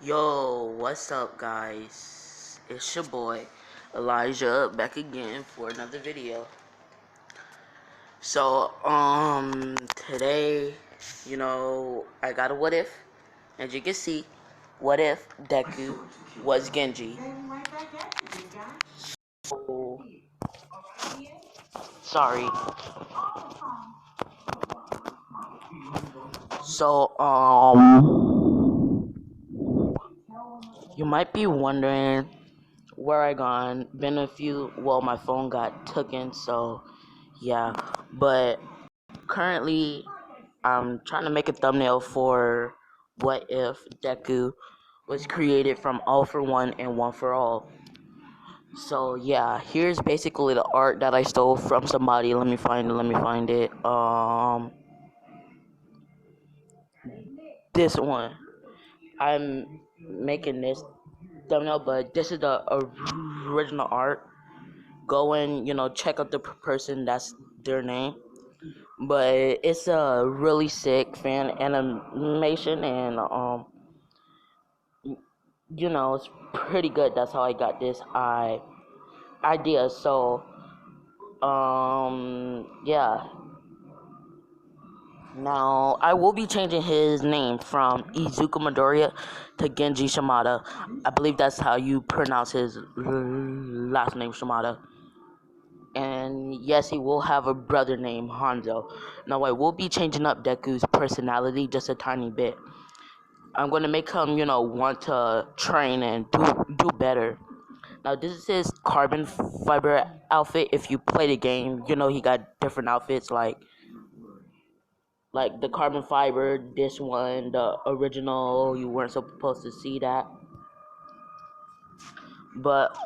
Yo, what's up, guys? It's your boy Elijah back again for another video. So, today, I got a what if. As you can see, what if Deku was Genji? So, sorry. So, you might be wondering where I gone. Been a few. Well, my phone got taken, so yeah. But currently, I'm trying to make a thumbnail for what if Deku was created from All for One and One for All. So yeah, here's basically the art that I stole from somebody. Let me find it. This one. I'm making this thumbnail, but this is the original art. Go and check out the person. That's their name. But it's a really sick fan animation, and it's pretty good. That's how I got this idea. So yeah. Now I will be changing his name from Izuku Midoriya to Genji Shimada. I believe that's how you pronounce his last name, Shimada. And yes, he will have a brother named Hanzo. Now I will be changing up Deku's personality just a tiny bit. I'm gonna make him, want to train and do better. Now this is his carbon fiber outfit. If you play the game, he got different outfits like the carbon fiber. This one, the original, you weren't supposed to see that. But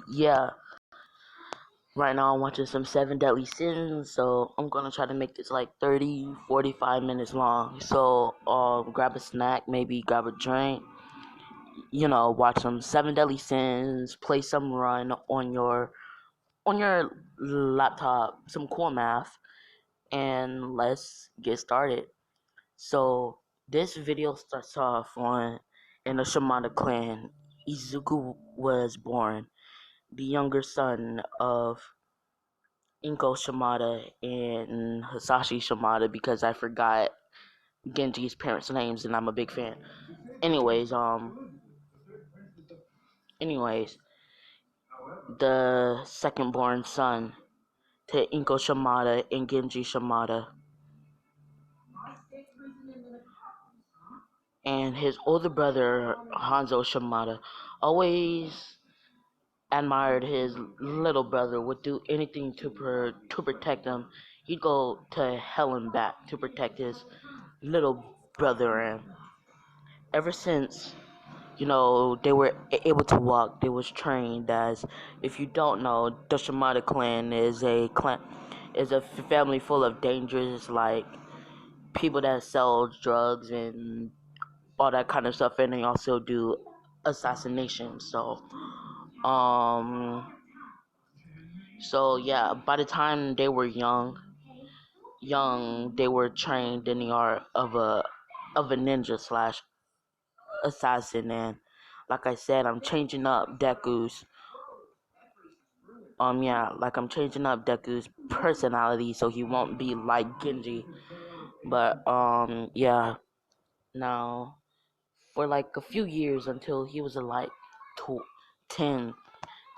yeah. Right now I'm watching some Seven Deadly Sins, so I'm gonna try to make this like 30-45 minutes long. So grab a snack, maybe grab a drink, watch some Seven Deadly Sins, play some run on your laptop, some cool math, and let's get started. So this video starts off on in the Shimada clan. Izuku was born, the younger son of Inko Shimada and Hisashi Shimada, because I forgot Genji's parents' names and I'm a big fan. Anyways, anyways, the second born son to Inko Shimada and Genji Shimada. And his older brother Hanzo Shimada always admired his little brother, would do anything to protect him. He'd go to hell and back to protect his little brother. And ever since they were able to walk, they was trained as, if you don't know, the Shimada clan is a family full of dangerous, like, people that sell drugs and all that kind of stuff, and they also do assassination. Um so yeah, by the time they were young, they were trained in the art of a ninja slash assassin. And like I said, I'm changing up Deku's personality so he won't be like Genji. But yeah. Now for like a few years, until he was like 10,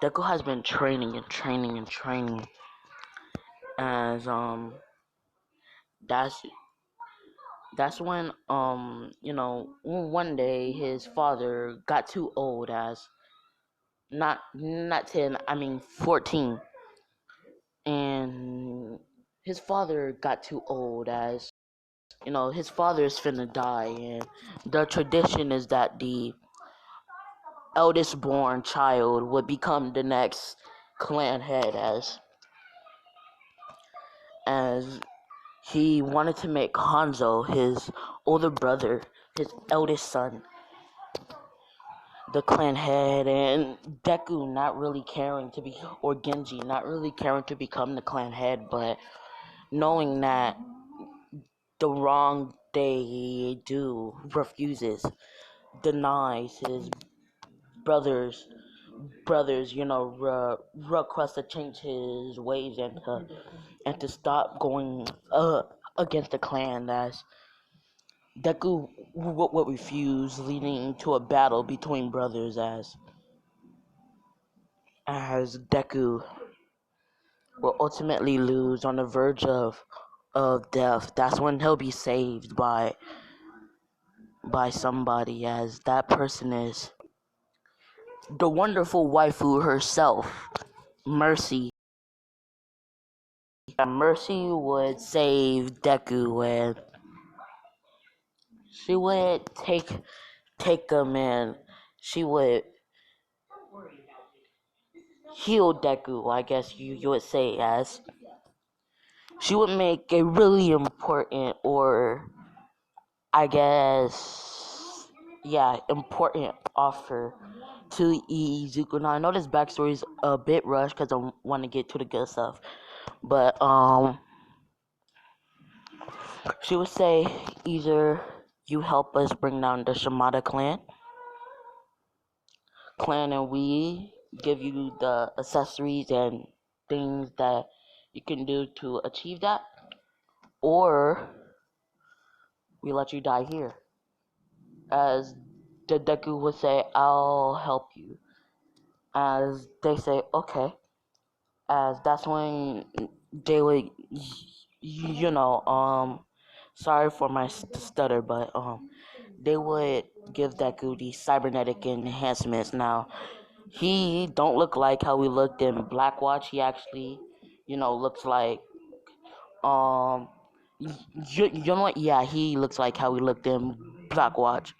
Deku has been training and training and training. As that's when one day his father got too old, as not 10, I mean 14. And his father got too old, as his father is finna die, and the tradition is that the eldest born child would become the next clan head, as he wanted to make Hanzo, his older brother, his eldest son, the clan head. And Deku not really caring to be, or Genji not really caring to become the clan head, but knowing that the wrong they do refuses. denies his brothers request to change his ways and to stop going against the clan. As Deku would refuse, leading to a battle between brothers. As Deku will ultimately lose on the verge of death. That's when he'll be saved by somebody, as that person is the wonderful waifu herself, Mercy. Mercy would save Deku, and she would take him, and she would heal Deku, I guess you would say, as she would make a really important, or I guess, yeah, important offer to Izuku. Now I know this backstory is a bit rushed because I want to get to the good stuff, but she would say either you help us bring down the Shimada clan, and we give you the accessories and things that you can do to achieve that, or we let you die here. As the Deku would say, I'll help you. As they say, okay. As that's when they would, sorry for my stutter, but they would give Deku these cybernetic enhancements. Now, he don't look like how he looked in Black Watch. He actually, looks like um, you know what? Yeah, he looks like how he looked in Black Watch.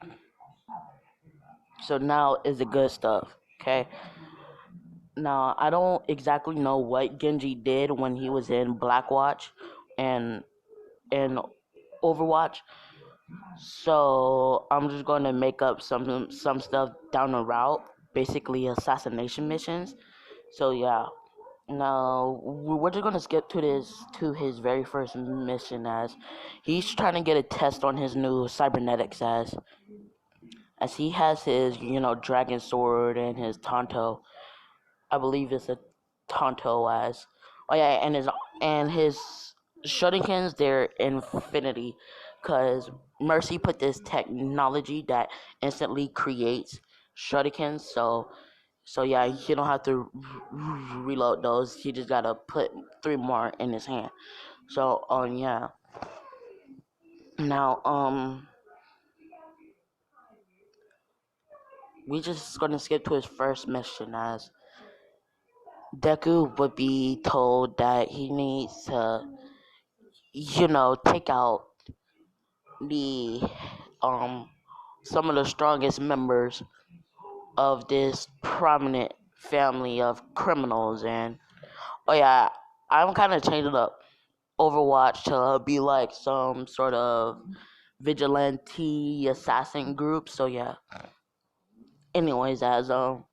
So now is the good stuff. Okay. Now I don't exactly know what Genji did when he was in Black Watch and in Overwatch. So I'm just going to make up some stuff down the route, basically assassination missions. So yeah. Now we're just gonna skip to his very first mission, as he's trying to get a test on his new cybernetics, as he has his dragon sword and his Tonto. I believe it's a Tonto, as oh yeah, and his shurikens, they're infinity, cause Mercy put this technology that instantly creates shurikens. So yeah, he don't have to reload those. He just gotta put 3 more in his hand. So yeah. Now we just gonna skip to his first mission, as Deku would be told that he needs to take out the um some of the strongest members of this prominent family of criminals. And oh yeah, I'm kind of changing up Overwatch to be like some sort of vigilante assassin group. So yeah. Anyways, as oh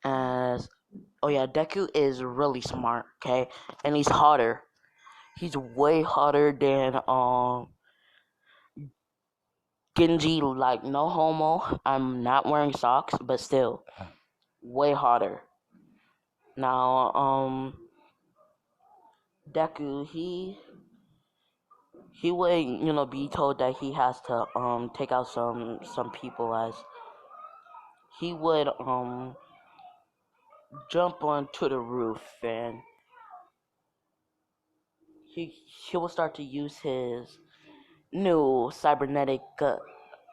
yeah, Deku is really smart, okay? And he's hotter. He's way hotter than Genji, like no homo. I'm not wearing socks, but still way hotter. Now, Deku, he would be told that he has to take out some people, as he would jump onto the roof, and he he will start to use his new cybernetic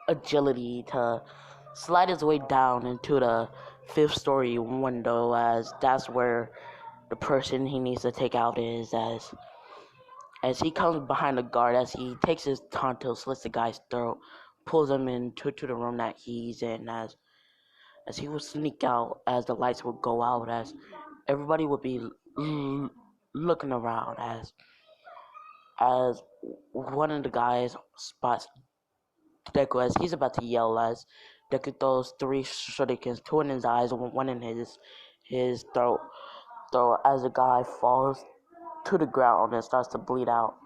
agility to slide his way down into the fifth story window, as that's where the person he needs to take out is. As he comes behind the guard, as he takes his tonto, slits the guy's throat, pulls him into to the room that he's in, as he would sneak out, as the lights would go out, as everybody would be looking around, as one of the guys spots Deku, as he's about to yell, as Deku throws 3 shurikens, 2 in his eyes, 1 in his throat, as the guy falls to the ground and starts to bleed out.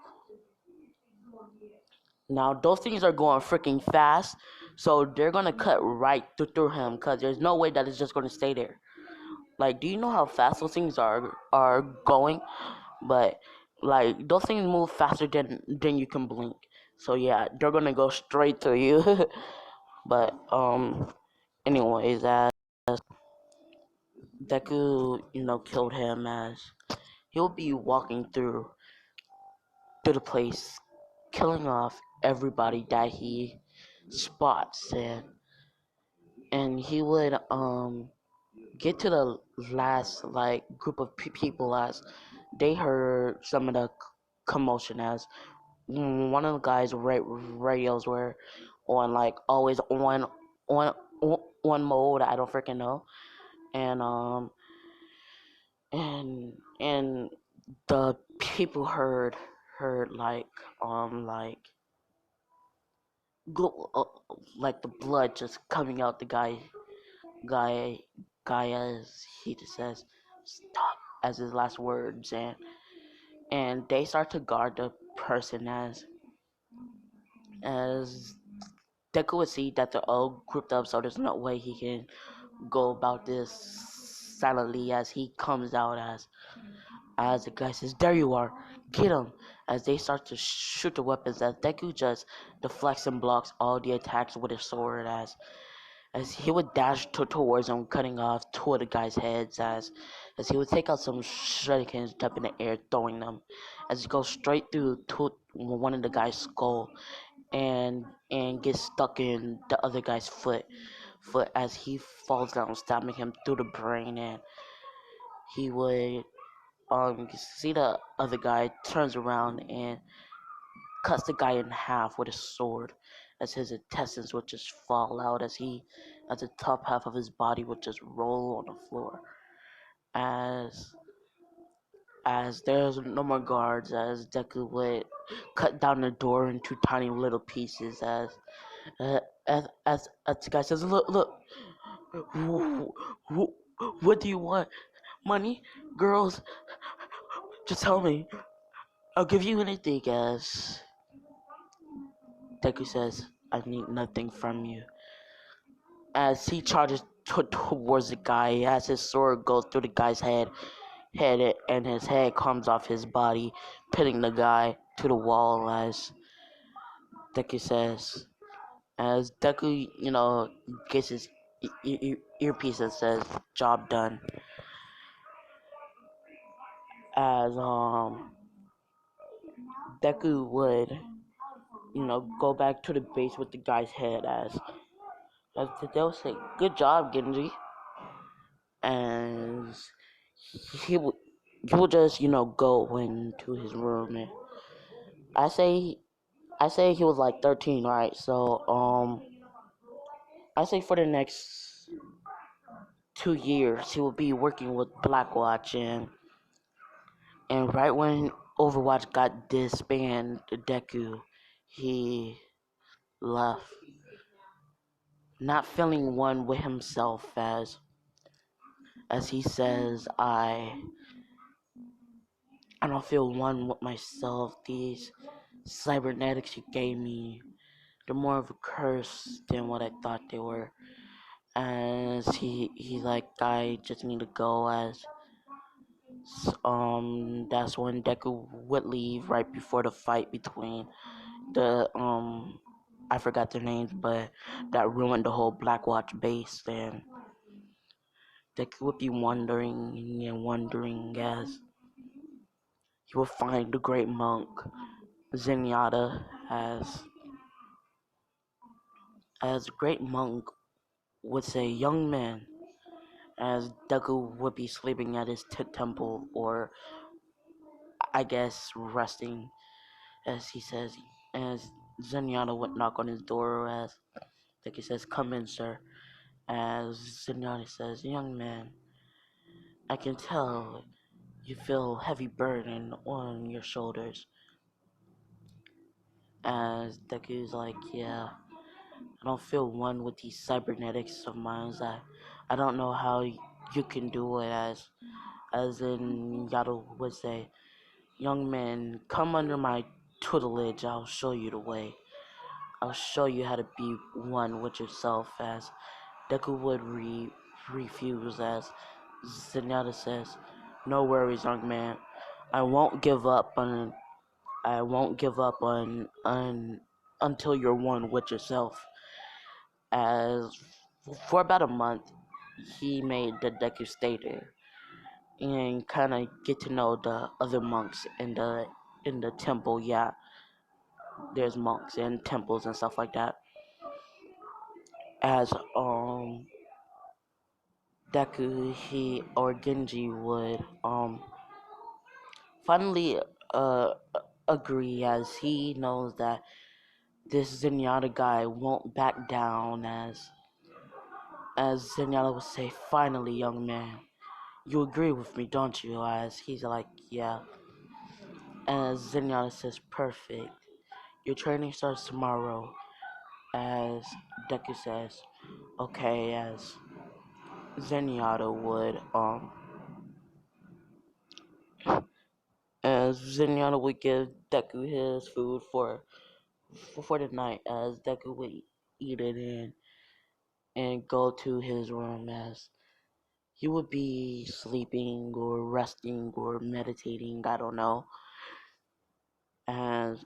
Now those things are going freaking fast, so they're gonna cut right through him because there's no way that it's just gonna stay there. Like, do you know how fast those things are going? But like those things move faster than you can blink. So yeah, they're gonna go straight to you. But anyways, as Deku, killed him as he'll be walking through the place, killing off everybody that he spots, and he would get to the last like group of people as they heard some of the commotion as one of the guys radios were on like always on on mode. I don't freaking know. And and the people heard like like the blood just coming out the guy guy as he just says stop as his last words, and they start to guard the person as Deku would see that they're all grouped up, so there's no way he can go about this silently as he comes out as the guy says, "There you are, get him!" As they start to shoot the weapons, as Deku just deflects and blocks all the attacks with his sword, as he would dash towards him, cutting off two of the guy's heads, as he would take out some shurikens up in the air, throwing them, as he goes straight through one of the guy's skull, and gets stuck in the other guy's foot as he falls down, stabbing him through the brain, and he would see the other guy turns around and cuts the guy in half with his sword, as his intestines would just fall out, as the top half of his body would just roll on the floor, as there's no more guards, as Deku would cut down the door into tiny little pieces, uh, as the guy says, look, what do you want? Money, girls, just tell me. I'll give you anything, as Deku says, I need nothing from you. As he charges towards the guy, as his sword goes through the guy's head, and his head comes off his body, pinning the guy to the wall, as Deku says. As Deku, gets his earpiece and says, job done. As Deku would, go back to the base with the guy's head, as they'll say, good job, Genji. And he would just go into his room, and I say I say he was like 13, right? So I say for the next 2 years he will be working with Blackwatch, and right when Overwatch got disbanded, Deku, he left, not feeling one with himself, as he says, I don't feel one with myself. These cybernetics you gave me, they're more of a curse than what I thought they were. As he's like, I just need to go, as that's when Deku would leave right before the fight between the I forgot their names, but that ruined the whole Blackwatch base. And Deku would be wondering and wondering as he would find the great monk Zenyatta, as the great monk would say, young man, as Deku would be sleeping at his temple, or I guess resting, as he says, as Zenyatta would knock on his door, as Deku says, come in, sir. As Zenyatta says, young man, I can tell you feel heavy burden on your shoulders. As Deku's like, yeah, I don't feel one with these cybernetics of mine. I don't know how you can do it, as in Yato would say, young man, come under my tutelage, I'll show you the way. I'll show you how to be one with yourself, as Deku would refuse, as Zenyatta says, "No worries, young man. I won't give up on. I won't give up on until you're one with yourself." As for about a month, he made the Deku stay there and kind of get to know the other monks in the temple. Yeah, there's monks and temples and stuff like that. As Deku he or Genji would finally uh agree, as he knows that this Zenyatta guy won't back down, as Zenyatta would say, "Finally, young man, you agree with me, don't you?" As he's like, "Yeah." As Zenyatta says, "Perfect. Your training starts tomorrow." As Deku says, "Okay." As Zenyatta would give Deku his food for the night, as Deku would eat it and go to his room, as he would be sleeping or resting or meditating, I don't know. As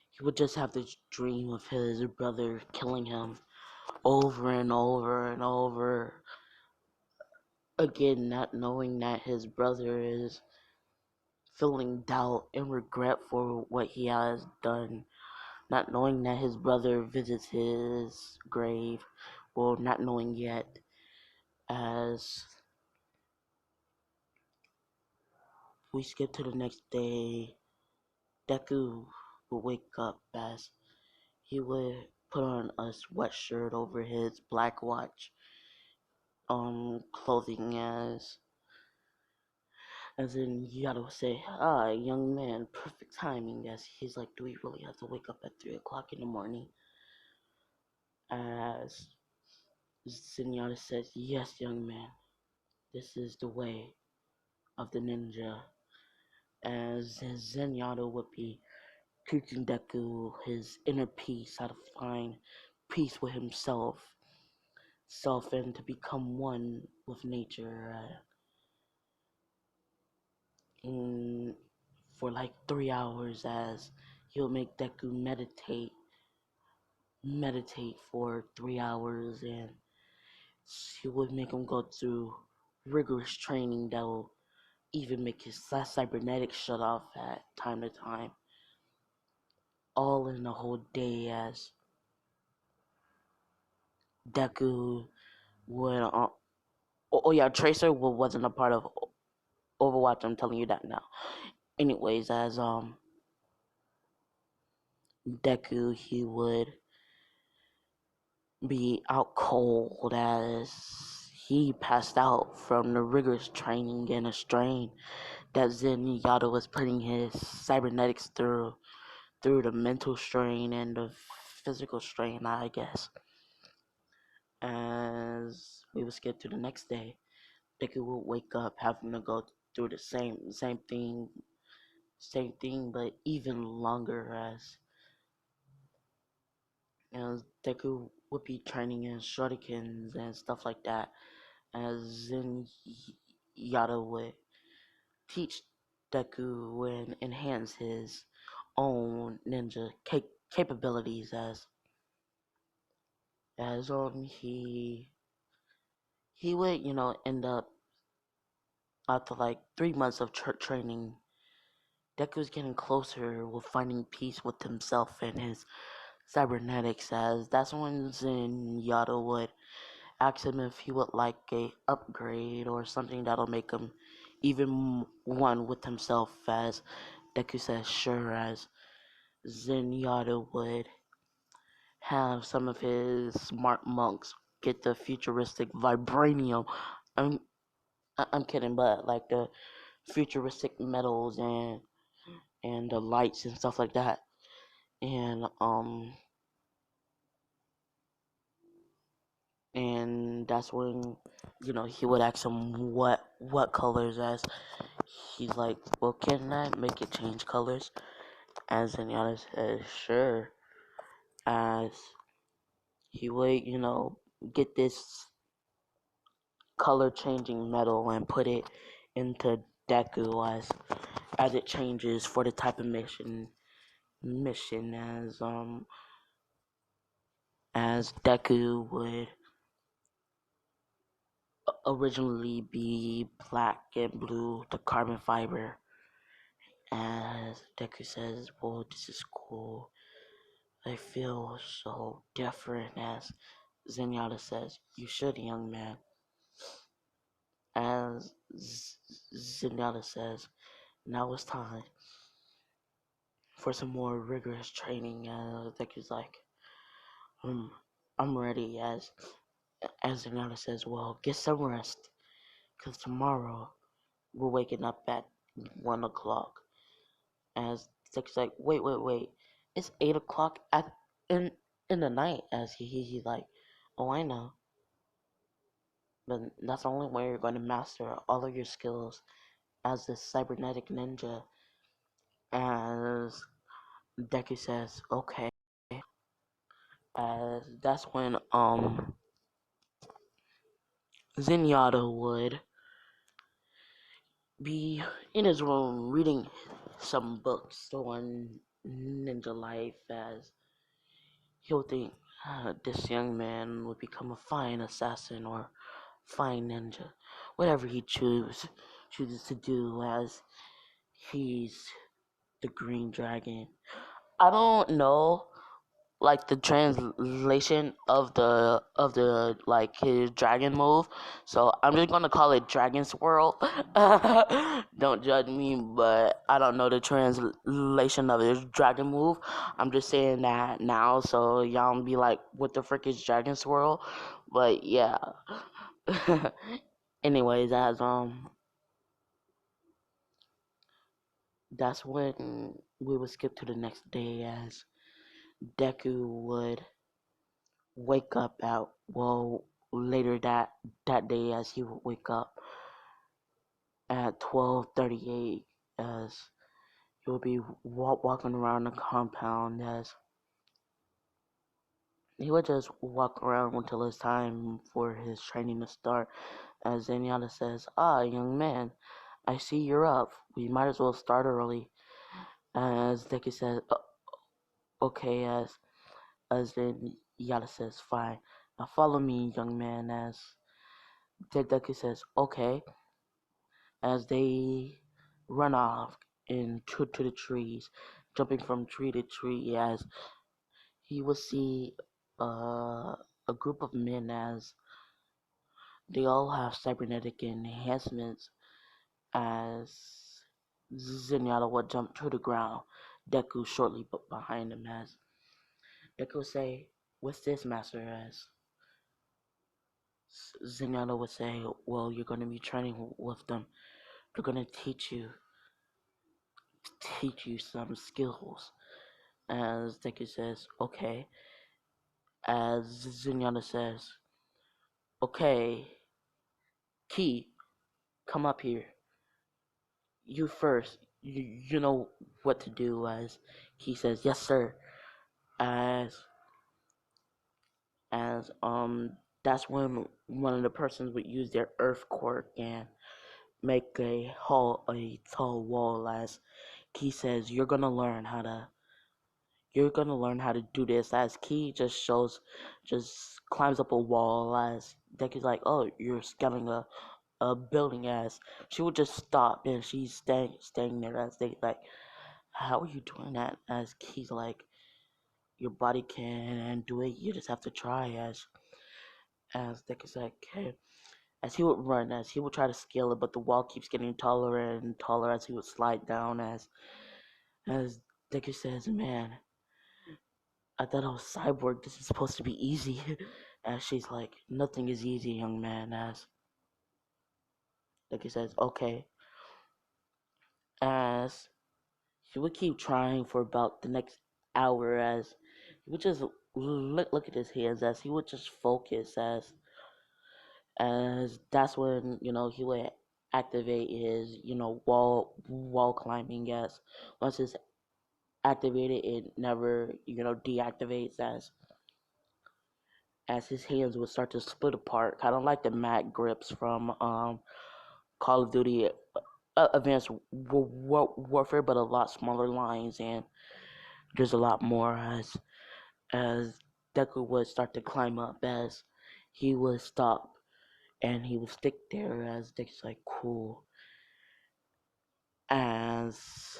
he would just have this dream of his brother killing him over and over and over again, not knowing that his brother is feeling doubt and regret for what he has done, not knowing that his brother visits his grave, well, not knowing yet. As we skip to the next day, Deku would wake up, as he would put on a sweatshirt over his black watch clothing, as in Yato would say, "Ah, young man, perfect timing." As he's like, "Do we really have to wake up at 3 o'clock in the morning?" As Zenyatta says, "Yes, young man, this is the way of the ninja." As Zenyatta would be teaching Deku his inner peace, how to find peace with himself, and to become one with nature. In for like 3 hours, as he'll make Deku meditate for 3 hours, and he would make him go through rigorous training that will even make his cybernetics shut off at time to time, all in a whole day. As Deku would oh yeah, Tracer wasn't a part of Overwatch, I'm telling you that now. Anyways, as Deku, he would be out cold, as he passed out from the rigorous training and a strain that Zenyatta was putting his cybernetics through the mental strain and the physical strain, I guess. As we would skip to the next day, Deku would wake up having to go through the same thing, but even longer, as Deku would be training in shurikens and stuff like that, as Zenyatta would teach Deku and enhance his own ninja capabilities, as he would, end up after like 3 months of training. Deku's getting closer with finding peace with himself and his cybernetics, as that's when Zenyatta would ask him if he would like a upgrade or something that'll make him even one with himself, as Deku says sure, as Zenyatta would have some of his smart monks get the futuristic vibranium. I'm I'm kidding, but like the futuristic metals and the lights and stuff like that. And that's when he would ask him what colors, as he's like, "Well, can I make it change colors?" As Zenyatta says, "Sure." as he would, get this color changing metal and put it into deku as it changes for the type of mission as deku would originally be black and blue, the carbon fiber. As Deku says, "Whoa, this is cool. I feel so different." As Zenyatta says, "You should, young man." As Zenyatta says, "Now it's time for some more rigorous training." Deku's like, "Hmm, I'm ready." As Zenyatta says, "Well, get some rest, cause tomorrow we're waking up at 1 o'clock." As Deku's like, "Wait, it's 8 o'clock in in the night." As he's like, "Oh, I know, but that's the only way you're going to master all of your skills as this cybernetic ninja." As Deku says, "Okay." As that's when Zenyatta would be in his room reading some books on ninja life. As he'll think, this young man would become a fine assassin or fine ninja, whatever he chooses to do, as he's the Green Dragon. I don't know like the translation of the like his dragon move, so I'm just gonna call it Dragon Swirl. Don't judge me, but I don't know the translation of his dragon move. I'm just saying that now, so y'all don't be like, what the frick is Dragon Swirl? But yeah. Anyways, as that's when we would skip to the next day, as Deku would wake up at, well, later that day, as he would wake up at 12:38, as he would be walking around the compound. As he would just walk around until it's time for his training to start. As Zenyatta says, "Ah, young man, I see you're up. We might as well start early." As Deki says, "Okay." As then Yada says, "Fine. Now follow me, young man." As Deku says, "Okay." As they run off into the trees, jumping from tree to tree. As he will see a group of men, as they all have cybernetic enhancements. As Zenyatta would jump to the ground, Deku shortly behind him. As Deku would say, "What's this, master?" As Zenyatta would say, "Well, you're going to be training with them. They're going to teach you some skills." As Deku says, "Okay." As Zenyatta says, "Okay, Key, come up here. You first. You know what to do." As Key says, "Yes, sir." As as that's when one of the persons would use their earth quirk and make a tall wall. As Key says, you're gonna learn how to do this." As Key just climbs up a wall. As Decky's like, "Oh, you're scaling a building." As she would just stop and she's staying there. As they like, "How are you doing that?" As Key's like, "Your body can do it. You just have to try." As Decky's like, "Okay." As he would run, as he would try to scale it, but the wall keeps getting taller and taller as he would slide down. As Deku says, "Man, I thought I was cyborg. This is supposed to be easy." As she's like, "Nothing is easy, young man." As Deku says, "Okay." As he would keep trying for about the next hour. As he would just look at his hands. As he would just focus. As that's when he would activate his wall climbing. As once his activated, it never, deactivates as his hands would start to split apart, kind of like the mag grips from Call of Duty Advanced Warfare, but a lot smaller lines, and there's a lot more as Deku would start to climb up, as he would stop and he would stick there, as Deku's like cool, as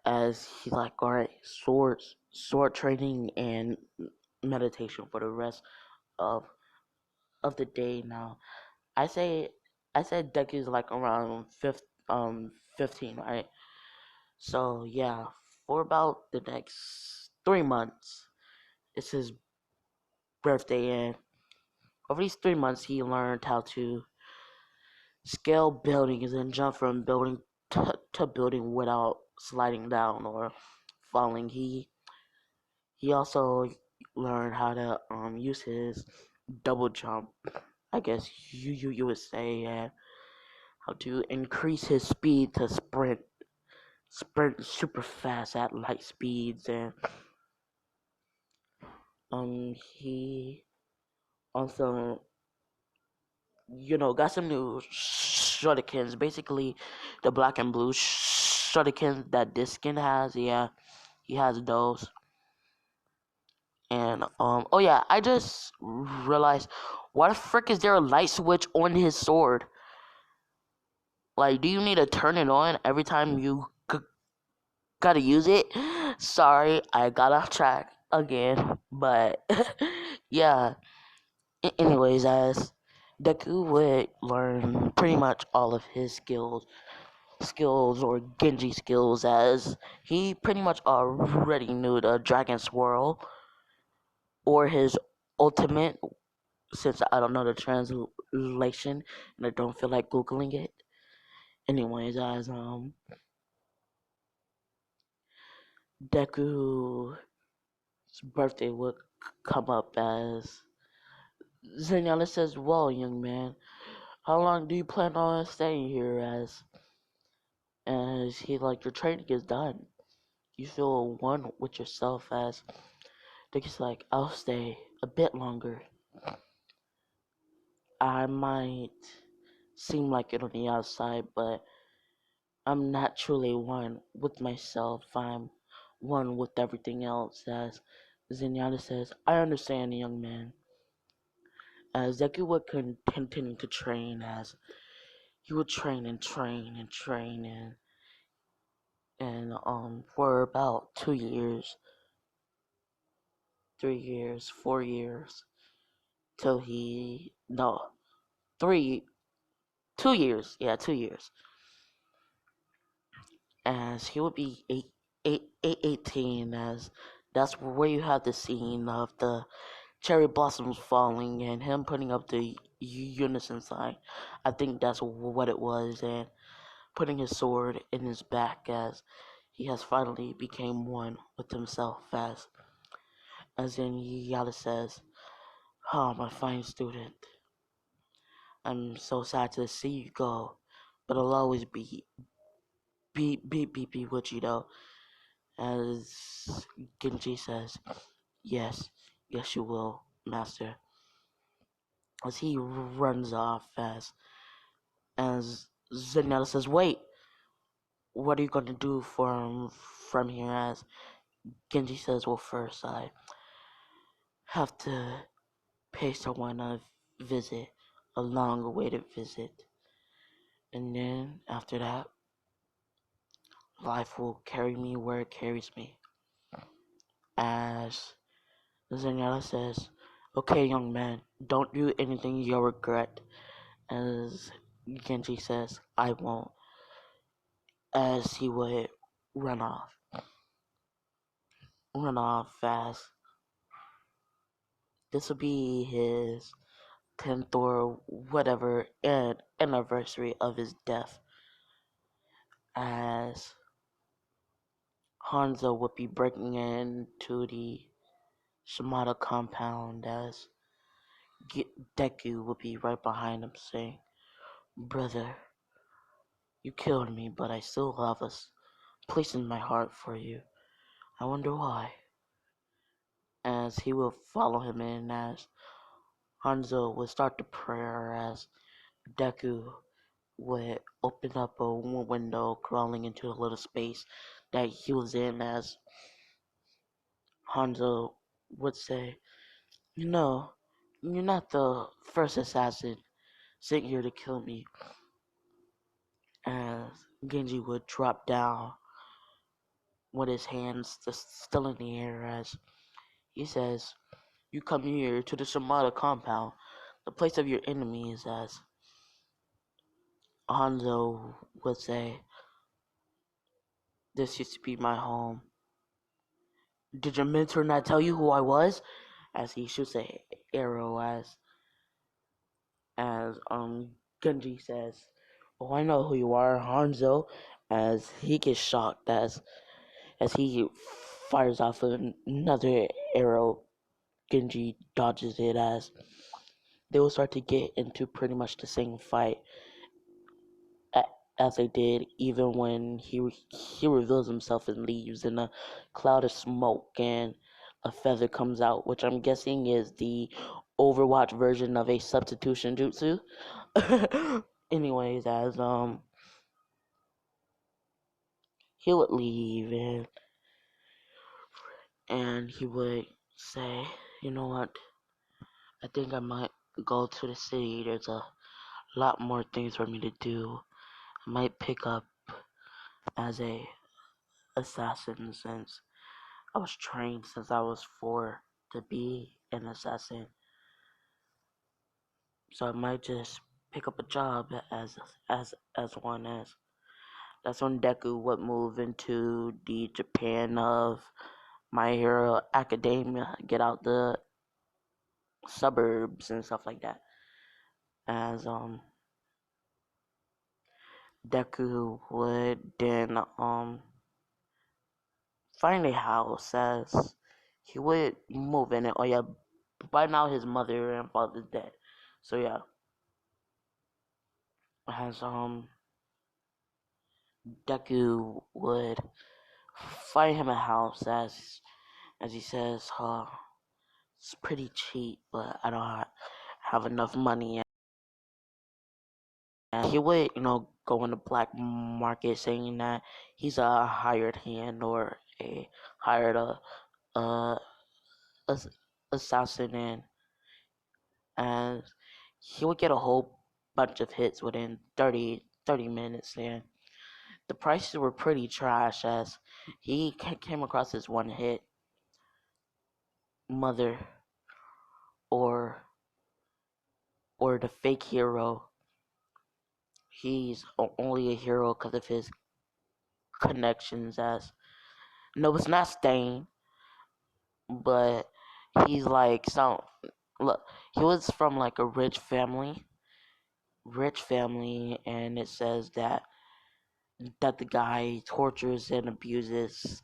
he's like, all right, sword training and meditation for the rest of the day. Now I say I said Deku's like around 15, right? So yeah, for about the next 3 months, it's his birthday, and over these 3 months, he learned how to scale buildings and jump from building to building without sliding down or falling. He also learned how to use his double jump, I guess you would say, and how to increase his speed to sprint super fast at light speeds, and he also got some new shurikens, basically the black and blue shurikens that this skin has. Yeah, he has those. And oh yeah, I just realized, why the frick is there a light switch on his sword? Like, do you need to turn it on every time you gotta use it? Sorry, I got off track again, but yeah. Anyways, as Deku would learn pretty much all of his skills or Genji skills, as he pretty much already knew the Dragon Swirl or his ultimate, since I don't know the translation and I don't feel like googling it. Anyways, as Deku's birthday would come up, as Zenyatta says, "Well, young man, how long do you plan on staying here?" As he like, "Your training is done. You feel one with yourself." As Deku's like, "I'll stay a bit longer. I might seem like it on the outside, but I'm not truly one with myself. I'm one with everything else." As Zenyatta says, "I understand, young man." As Deku would continue to train, as he would train and train and train, and for about 2 years, 3 years, 4 years, till he no 2 years, yeah, 2 years, as he would be 18, as that's where you have the scene of the cherry blossoms falling and him putting up the unison sign. I think that's what it was, and putting his sword in his back, as he has finally became one with himself, as in Yada says, "Oh, my fine student, I'm so sad to see you go, but I'll always be with you though." As Genji says, "Yes, yes you will, master." As he runs off, as Zenyatta says, "Wait, what are you gonna do from here?" As Genji says, "Well, first I have to pay someone a visit, a long-awaited visit, and then after that, life will carry me where it carries me." As Zenyatta says, "Okay, young man, don't do anything you'll regret." As Genji says, "I won't." As he would run off, fast. This will be his 10th or whatever anniversary of his death, as Hanzo would be breaking into the Shimada compound, as Deku would be right behind him saying, "Brother, you killed me, but I still have a place in my heart for you. I wonder why. As he will follow him in, as Hanzo would start the prayer, as Deku would open up a window, crawling into a little space that he was in, as Hanzo would say, "You know, you're not the first assassin sent here to kill me." As Genji would drop down with his hands just still in the air, as he says, "You come here to the Shimada compound, the place of your enemies," as Hanzo would say, "This used to be my home. Did your mentor not tell you who I was?" As he shoots a arrow, as Genji says, "Oh, I know who you are, Hanzo." As he gets shocked, as he fires off another arrow, Genji dodges it, as they will start to get into pretty much the same fight as they did, even when he reveals himself and leaves in a cloud of smoke, and a feather comes out, which I'm guessing is the Overwatch version of a substitution jutsu. Anyways, as he would leave, and he would say, "You know what? I think I might go to the city. There's a lot more things for me to do. I might pick up as a assassin, since I was trained since I was 4 to be an assassin. So I might just pick up a job as one." As that's when Deku would move into the Japan of My Hero Academia, get out the suburbs and stuff like that. As Deku would then find a house, as he would move in it. Oh yeah, by now his mother and father's dead. So yeah, as Deku would find him a house, as he says, it's pretty cheap, but I don't have enough money. And he would, go on the black market, saying that he's a hired hand, or a hired uh assassin, and he would get a whole bunch of hits within 30 minutes. And the prices were pretty trash, as he came across this one hit, Mother, or the fake hero. He's only a hero because of his connections. As no, it's not Stain, but he's like some. Look, he was from like a rich family, and it says that the guy tortures and abuses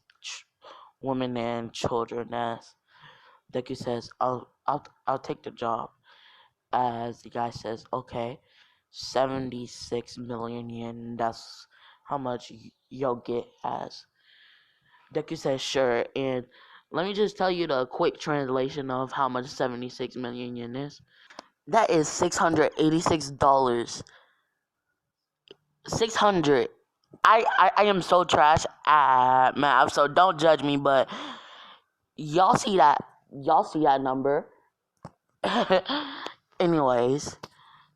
women and children. As Deku says, I'll take the job." As the guy says, "Okay, 76 million yen. That's how much you'll get." As Deku says, "Sure." And let me just tell you the quick translation of how much 76 million yen is. That is $686. 600. I am so trash at math, so don't judge me, but y'all see that number. Anyways,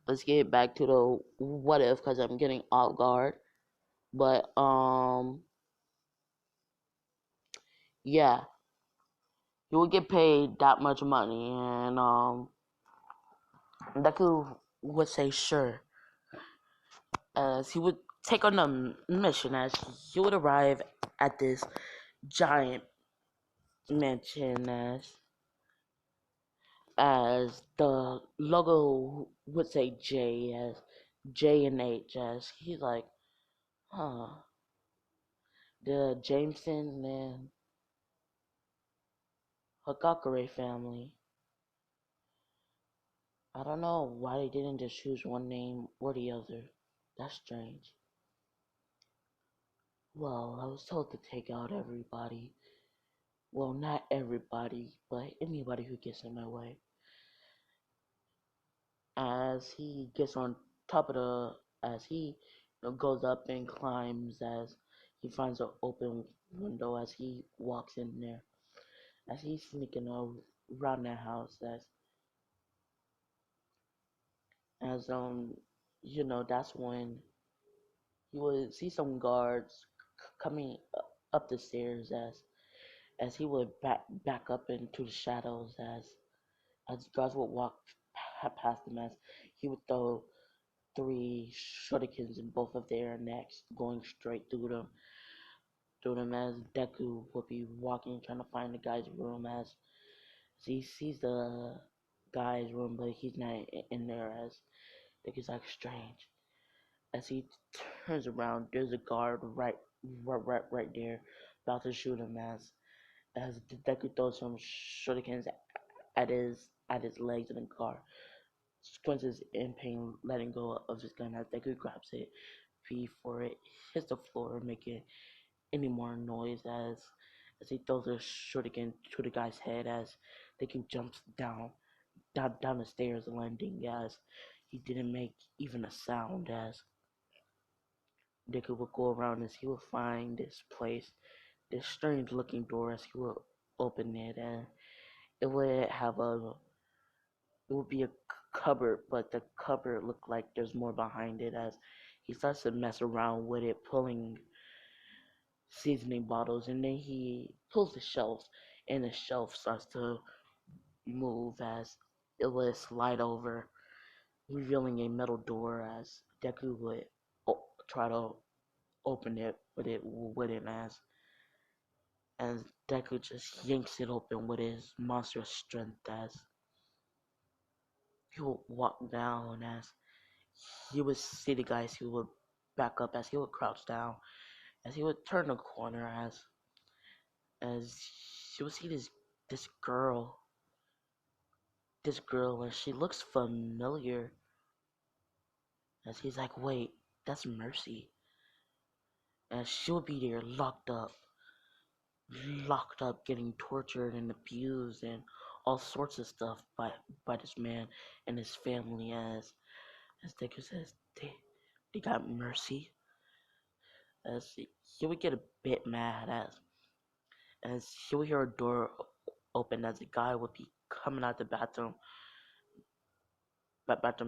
let's get back to the what if, because I'm getting off guard. But yeah, he would get paid that much money, and Deku would say sure, as he would take on the mission, as he would arrive at this giant mansion, as the logo would say J, as J and H, as he's like, huh, the Jameson and Hagakure family. I don't know why they didn't just choose one name or the other. That's strange. Well, I was told to take out everybody. well, not everybody, but anybody who gets in my way. As he gets on top of as he goes up and climbs, as he finds an open window, as he walks in there, as he's sneaking around that house, as that's when he would see some guards coming up the stairs, as he would back up into the shadows, as guards would walk past him, as he would throw three shurikens in both of their necks, going straight through them, as Deku would be walking, trying to find the guy's room, as he sees the guy's room, but he's not in there, as Deku's like strange. As he turns around, there's a guard right there, about to shoot him, as Deku throws some shurikens at his legs in the car. Squints in pain, letting go of his gun, as Deku grabs it before it hits the floor, making any more noise, as he throws a shuriken to the guy's head, as Deku jumps down the stairs, landing, as he didn't make even a sound, as Deku would go around, as he would find this strange looking door, as he would open it, and it would have it would be a cupboard, but the cupboard looked like there's more behind it, as he starts to mess around with it, pulling seasoning bottles, and then he pulls the shelf, and the shelf starts to move, as it would slide over, revealing a metal door, as Deku would try to open it, but it wouldn't, as Deku just yanks it open with his monstrous strength, as he would walk down, as he would see the guys, he would back up, as he would crouch down, as he would turn the corner, as he would see this girl, and she looks familiar, as he's like, wait, that's Mercy, and she would be there locked up, getting tortured and abused and all sorts of stuff by this man and his family, as Deku says, they got Mercy, as he would get a bit mad, as he would hear a door open, as a guy would be coming out the bathroom,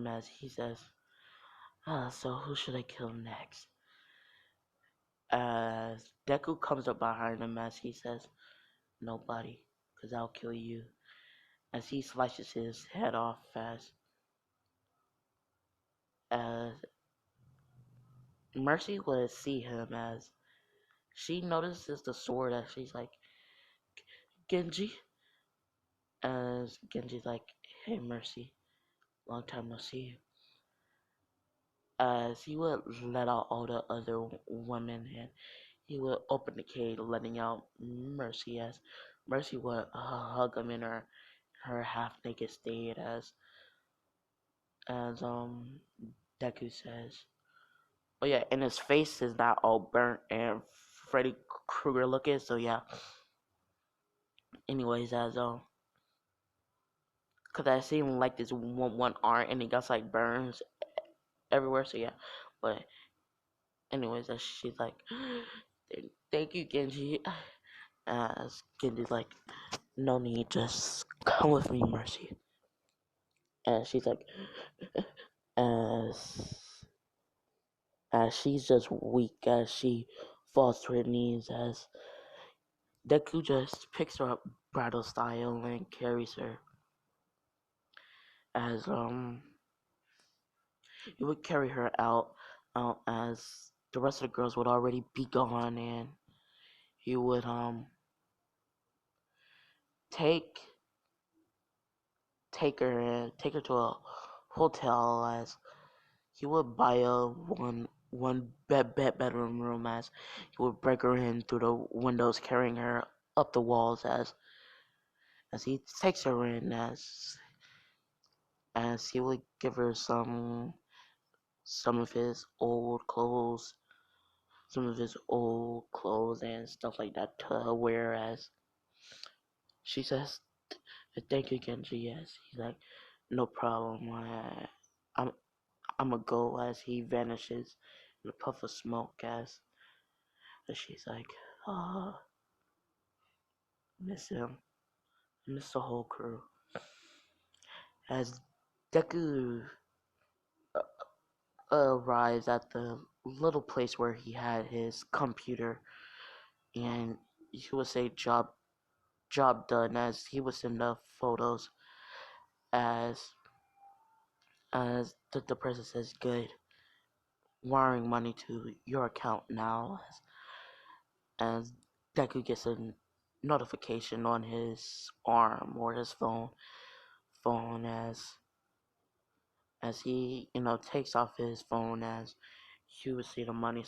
as he says, so who should I kill next? As Deku comes up behind him, as he says, nobody, cause I'll kill you. As he slices his head off, as Mercy would see him, as she notices the sword, as she's like, Genji, as Genji's like, hey Mercy, long time no see. As he would let out all the other women, and he would open the cage, letting out Mercy, as Mercy would hug him in her half naked state, as Deku says. Oh yeah, and his face is not all burnt and Freddy Krueger looking. So yeah. Anyways, cause I seen like this one arm and it got like burns everywhere. So yeah, but anyways, she's like, thank you, Genji. As Genji's like, no need, just come with me, Mercy. And she's like, as she's just weak, as she falls to her knees, as Deku just picks her up bridal style and carries her, as he would carry her out, as the rest of the girls would already be gone, and he would take take her to a hotel, as he would buy a one bedroom room, as he would break her in through the windows, carrying her up the walls, as he takes her in, as he would give her some of his old clothes, and stuff like that to wear, she says, "Thank you, Genji." Yes, he's like, "No problem." I'm I'm a go as he vanishes in a puff of smoke. As she's like, "Oh, miss him, miss the whole crew." As Deku arrives at the little place where he had his computer, and he would say job done, as he would send the photos as the person says good, wiring money to your account now, as Deku gets a notification on his arm or his phone as he takes off his phone, as you would see the money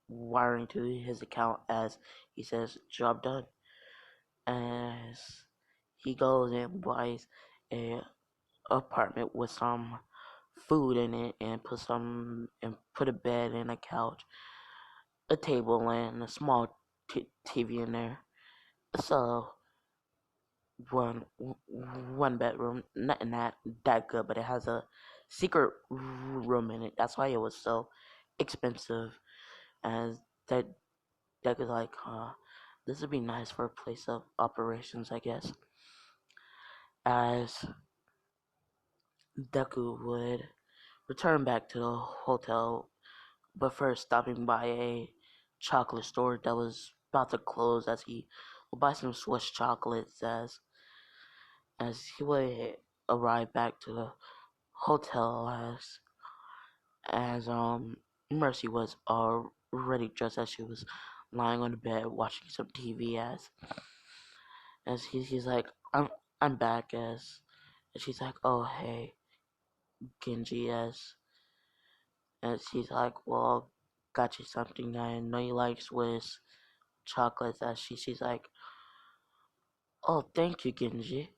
wiring to his account, as he says job done, as he goes and buys a apartment with some food in it, and put a bed and a couch, a table, and a small TV in there. So one bedroom, nothing that good, but it has a secret room in it. That's why it was so expensive. As that Deck is like, this would be nice for a place of operations, I guess. As Deku would return back to the hotel, but first stopping by a chocolate store that was about to close, as he would buy some Swiss chocolates, as he would arrive back to the hotel, as Mercy was already dressed, as she was lying on the bed watching some TV, as he's like, I'm back, as she's like, oh hey Genji, as she's like, well, got you something, I know you like Swiss chocolates, as she's like, oh thank you Genji,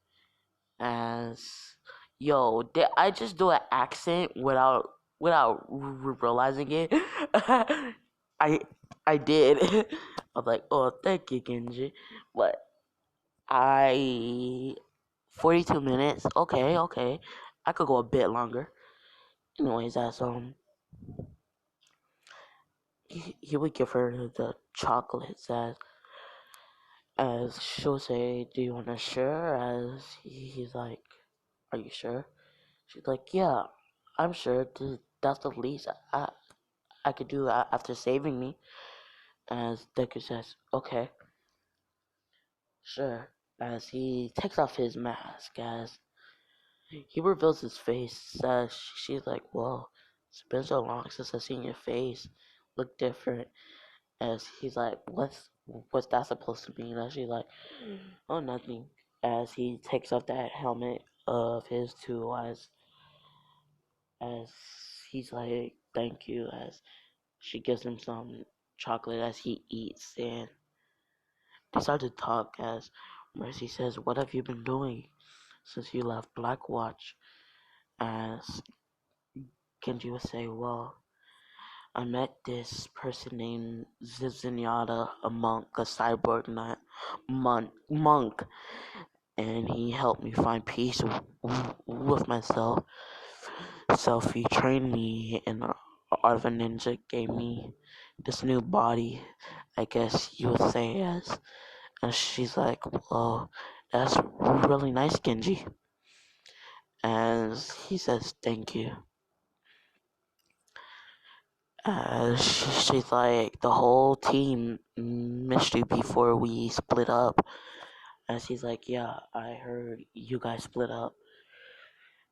as yo, did I just do an accent without realizing it? I I did. I'm like, oh, thank you, Genji. But 42 minutes. Okay, okay. I could go a bit longer. Anyways, he would give her the chocolates, as she'll say, "Do you want to share?" As he's like, "Are you sure?" She's like, "Yeah, I'm sure. That's the least I could do after saving me." As Deku says, "Okay, sure." As he takes off his mask, as he reveals his face, she's like, "Whoa, it's been so long since I've seen your face. Look different." As he's like, "What's that supposed to mean?" As she's like, "Oh, nothing." As he takes off that helmet of his too, as he's like, "Thank you." As she gives him some chocolate as he eats, and they start to talk. As Mercy says, "What have you been doing since you left Blackwatch?" As Genji would say, "Well, I met this person named Zenyatta, a monk, a cyborg not monk, and he helped me find peace with myself. He trained me in the art of a ninja, gave me this new body, I guess you would say." And she's like, "Well, that's really nice, Genji." And he says, "Thank you." She's like, "The whole team missed you before we split up." As he's like, "Yeah, I heard you guys split up."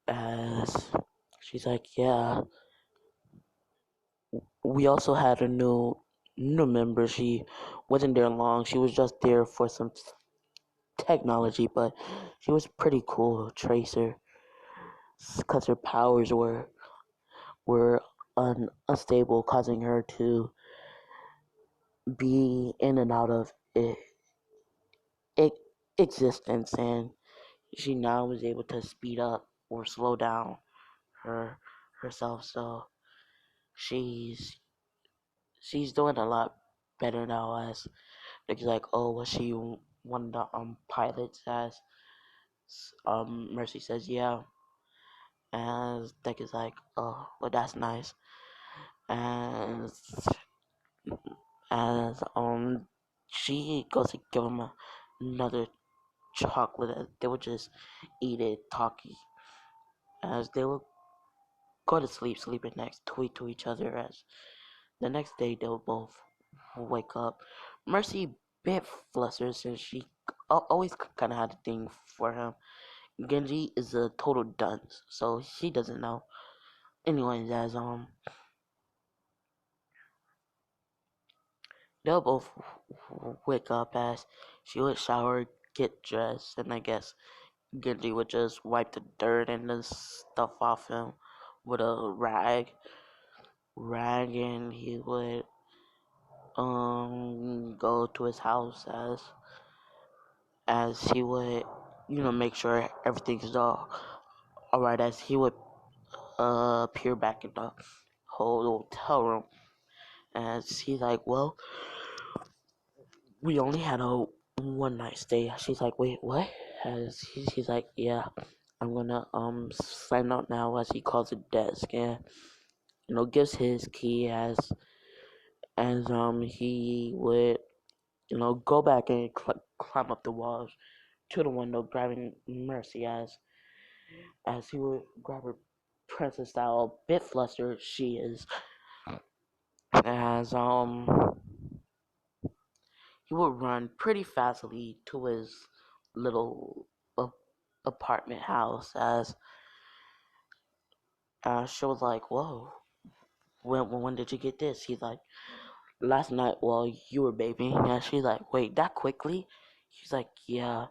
As she's like, "Yeah, we also had a new member. She wasn't there long. She was just there for some technology, but she was pretty cool, Tracer, because her powers were unstable, causing her to be in and out of it, existence, and she now is able to speed up or slow down her herself. So she's she's doing a lot better now." As it's like, "Oh, was she one of the pilots as Mercy says yeah, and Deck is like, oh, well that's nice, and as she goes to give him another chocolate, they would just eat it, talking as they would go to sleep, sleeping next to each other. As the next day, they'll both wake up. Mercy bit flustered since she always kind of had a thing for him. Genji is a total dunce, so she doesn't know. Anyways, as they'll both wake up as she would shower, get dressed, and I guess Genji would just wipe the dirt and the stuff off him with a rag, and he would go to his house as he would make sure everything's all right, as he would appear back in the whole hotel room, as he's like, well, we only had a one night stay. She's like, wait, what? As he's like, yeah, I'm gonna sign out now, as he calls a desk, and gives his key as he would go back and climb up the walls to the window, grabbing Mercy as he would grab her princess style, a bit flustered she is, as he would run pretty fastly to his little apartment house, as she was like, whoa, when did you get this? He's like, last night while you were babying. And she's like, wait, that quickly? She's like, yeah,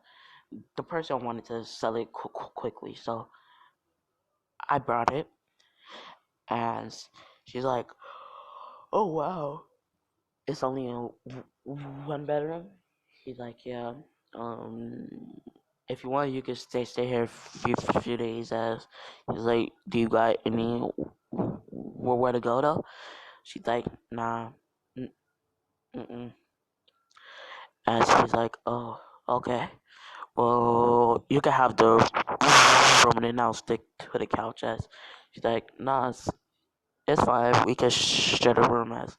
the person wanted to sell it quickly, so I brought it. And she's like, oh wow, it's only a one bedroom. He's like, yeah. Um, if you want, you can stay here a few days. As he's like, do you got any where to go though? She's like, nah, mm. And she's like, oh, okay. Well, you can have the room, and I'll stick to the couch. As she's like, nah, it's fine. We can share the room. As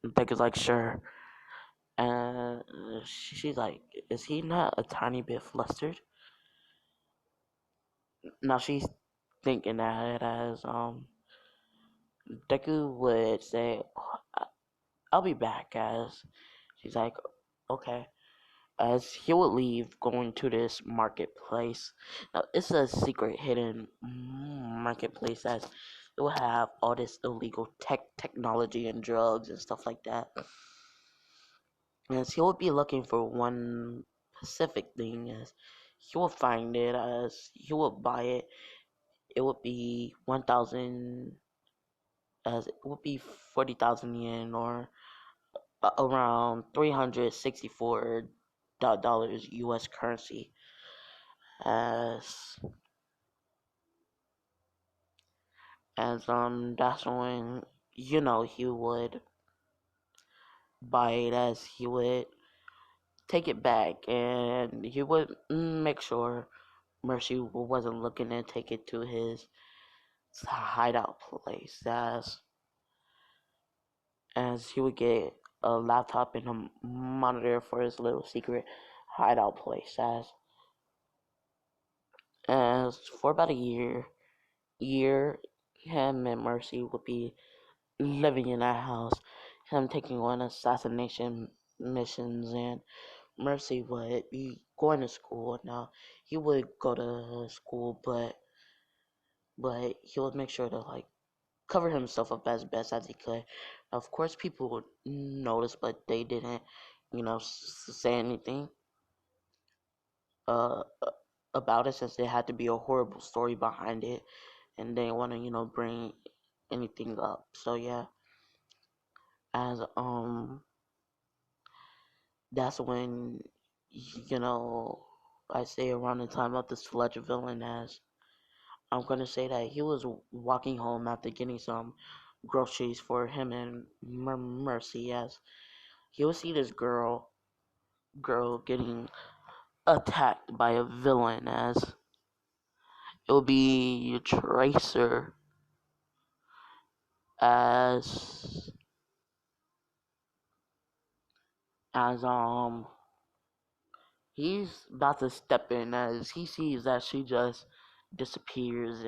Beck is like, sure. And she's like, is he not a tiny bit flustered? Now she's thinking that as Deku would say, I'll be back. As she's like, okay. As he would leave, going to this marketplace. Now it's a secret hidden marketplace, as it will have all this illegal technology and drugs and stuff like that. As he would be looking for one specific thing, as he will find it, as he will buy it. It would be 1,000, as it would be 40,000 yen, or around $364 US currency. As that's when he would buy it, as he would take it back, and he would make sure Mercy wasn't looking, and take it to his hideout place, as he would get a laptop and a monitor for his little secret hideout place, as for about a year him and Mercy would be living in that house, him taking on assassination missions, and Mercy would be going to school. Now he would go to school, but he would make sure to like cover himself up as best as he could. Of course, people would notice, but they didn't, say anything uh about it, since there had to be a horrible story behind it, and they didn't want to, bring anything up. So yeah, as that's when I say around the time of the sludge villain, as I'm gonna say that he was walking home after getting some groceries for him and Mercy, as he would see this girl girl getting attacked by a villain, as it'll be Tracer, as as he's about to step in, as he sees that she just disappears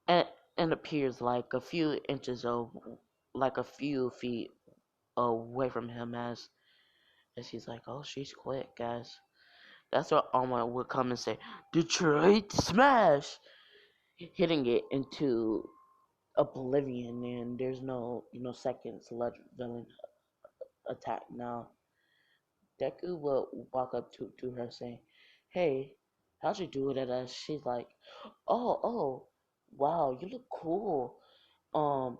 and, and appears like a few inches of like a few feet away from him, as he's like, oh, she's quick, guys. That's what Alma would come and say, Detroit Smash, hitting it into oblivion, and there's no seconds left villain attack. Now Deku will walk up to her saying, hey, how'd you do it? And she's like, oh, wow, you look cool. Um,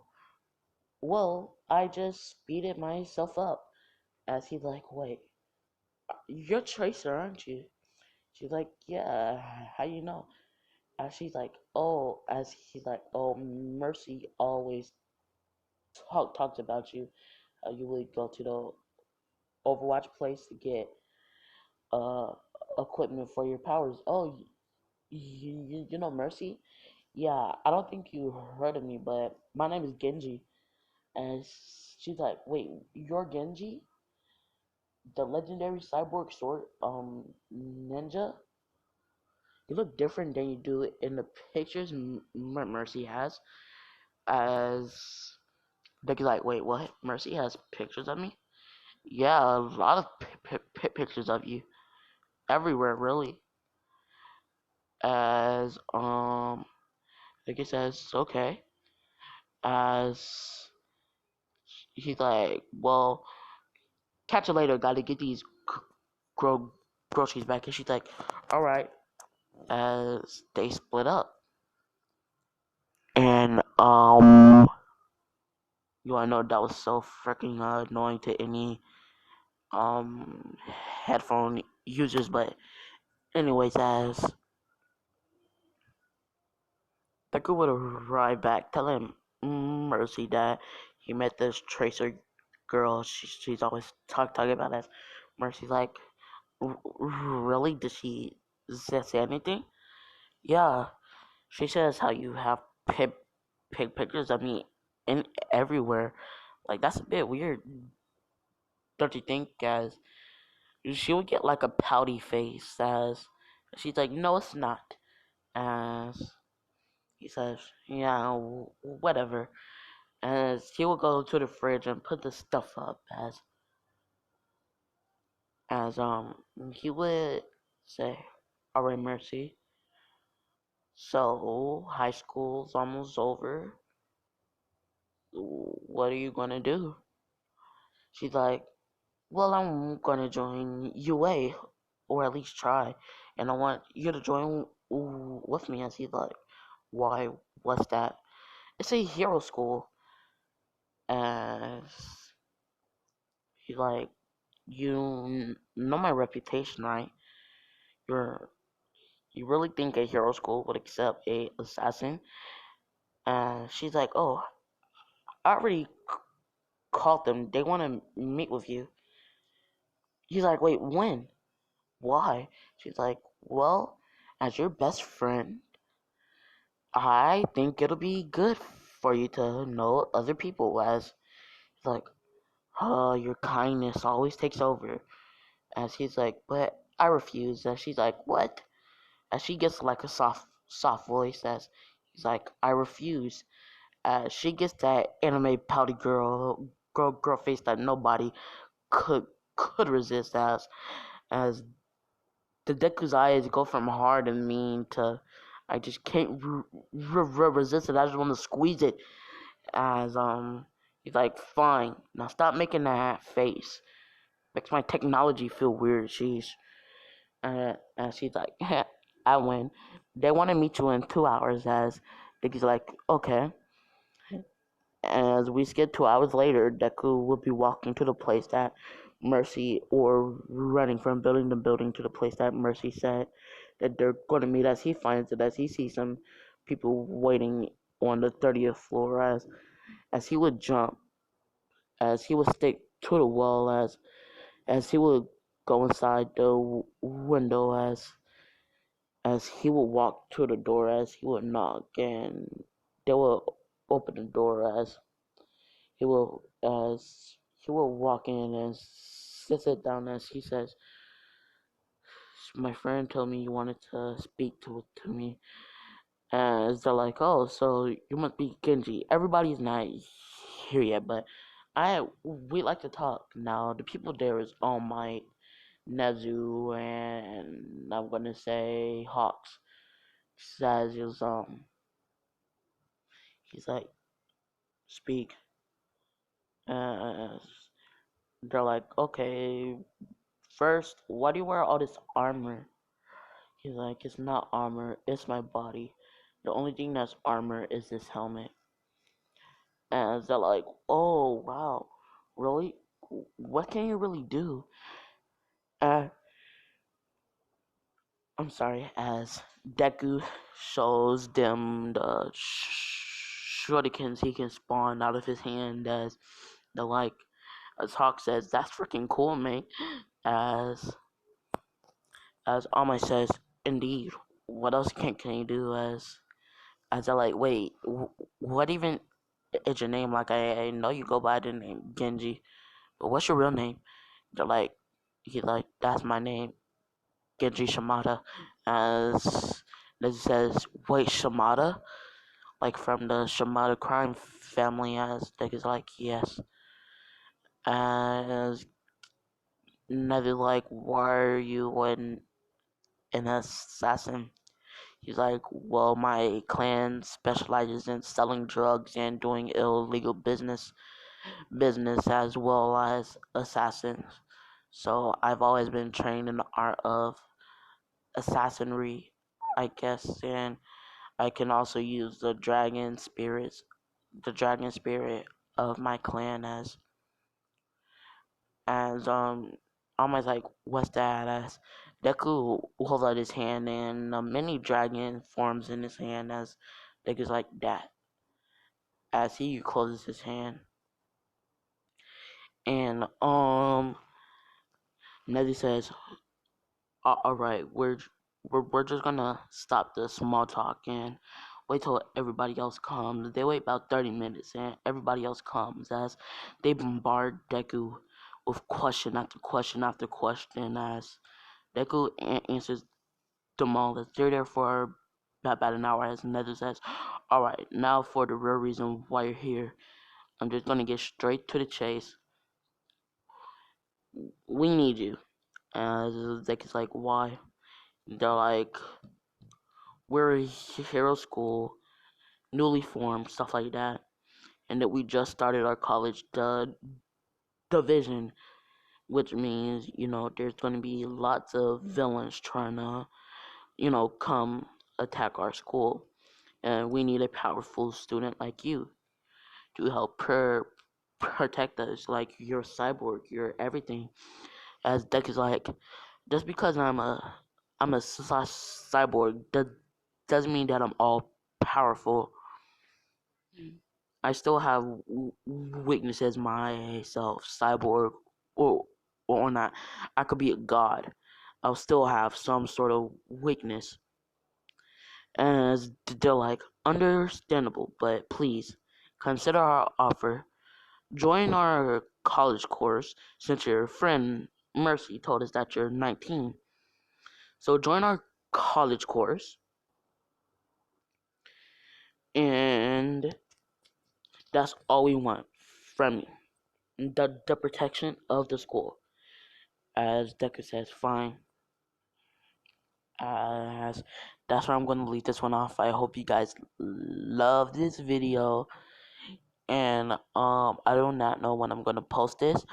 well, I just speeded myself up. As he's like, wait, you're Tracer, aren't you? She's like, yeah, how you know? As she's like, oh, as he's like, oh, Mercy always talks about you. You would go to the Overwatch place to get uh equipment for your powers. Oh, you know Mercy? Yeah, I don't think you heard of me, but my name is Genji. And she's like, wait, you're Genji? The legendary cyborg sword ninja? You look different than you do in the pictures Mercy has. As they're like, wait, what? Mercy has pictures of me? Yeah, a lot of pictures of you everywhere, really. As like he says, okay. As he's like, well, catch you later. Got to get these gro- groceries back. And she's like, all right. As they split up, and you wanna know that was so freaking annoying to any headphone users, but anyways, as Deku would arrive back, telling Mercy that he met this Tracer girl. She's always talking about us. Mercy's like, really? Did she say anything? Yeah, she says how you have pig pictures of me in everywhere. Like that's a bit weird, don't you think? As she would get like a pouty face, as she's like, no, it's not. As he says, yeah, whatever. As he would go to the fridge and put the stuff up, as he would say, all right, Mercy. So high school's almost over. What are you gonna do? She's like, well, I'm gonna join UA, or at least try, and I want you to join with me. And he's like, why? What's that? It's a hero school. As he's like, you know my reputation, right? You're you really think a hero school would accept a assassin? And she's like, oh, I already called them. They want to meet with you. He's like, wait, when? Why? She's like, well, as your best friend, I think it'll be good for you to know other people. As he's like, your kindness always takes over. As he's like, but I refuse. And she's like, what? As she gets like a soft voice, as he's like, I refuse. As she gets that anime pouty girl face that nobody could could resist. As the Deku's eyes go from hard and mean to I just can't resist it. I just want to squeeze it. As he's like, fine, now stop making that face. Makes my technology feel weird. And she's like, I win. They want to meet you in 2 hours. As Deku's like, okay. As we skip 2 hours later, Deku will be walking to the place that Mercy, or running from building to building to the place that Mercy said that they're going to meet. As he finds it, as he sees some people waiting on the 30th floor, as he would jump, as he would stick to the wall, as he would go inside the window as he would walk to the door, as he would knock, and they will open the door as he will walk in and sit down as he says, "My friend told me you wanted to speak to me." As they're like, "Oh, so you must be Genji." Everybody's not here yet, but we like to talk. Now the people there is All Might, Nezu, and I'm gonna say Hawks. Says he's like, "Speak." Uh, they're like, "Okay, first, why do you wear all this armor?" He's like, "It's not armor, it's my body. The only thing that's armor is this helmet." And they're like, "Oh wow, really? What can you really do?" Uh, I'm sorry, as Deku shows them the shurikens he can spawn out of his hand, as the like, as Hawk says, "That's freaking cool, mate." As Amai says, "Indeed. What else can you do?" As they're like, "Wait, what even is your name?" Like, I know you go by the name Genji, but what's your real name? They're like, he's like, "That's my name, Genji Shimada." As Liz says, "Wait, Shimada? Like from the Shimada crime family?" As Dick is like, "Yes." As Never like, "Why are you an assassin?" He's like, "Well, my clan specializes in selling drugs and doing illegal business as well as assassins. So I've always been trained in the art of assassinry, I guess, and I can also use the dragon spirit of my clan as almost like, what's that?" As Deku holds out his hand and a mini dragon forms in his hand as Deku's like, "That." As he closes his hand, and Nelly says, "All right, we're just gonna stop the small talk and wait till everybody else comes." They wait about 30 minutes, and everybody else comes as they bombard Deku with question after question after question. As Deku answers them all, as they're there for about an hour. As Nether says, "All right, now for the real reason why you're here. I'm just gonna get straight to the chase. We need you." As Deku's like, "Why?" They're like, "We're a hero school, newly formed, stuff like that, and that we just started our college division, which means, there's going to be lots of villains trying to, come attack our school, and we need a powerful student like you to help protect us. Like, you're a cyborg, you're everything." As Deck is like, "Just because I'm a cyborg doesn't mean that I'm all powerful. I still have weaknesses myself, cyborg or not. I could be a god. I'll still have some sort of weakness." And they're like, "Understandable, but please consider our offer. Join our college course since your friend Mercy told us that you're 19. So join our college course, and that's all we want from you. The protection of the school." As Deku says, "Fine." As That's where I'm going to leave this one off. I hope you guys love this video, and I do not know when I'm going to post this.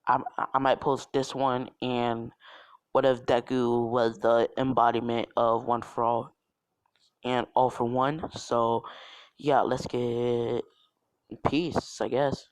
I might post this one and what if Deku was the embodiment of One for All and All for One. So yeah, let's get peace, I guess.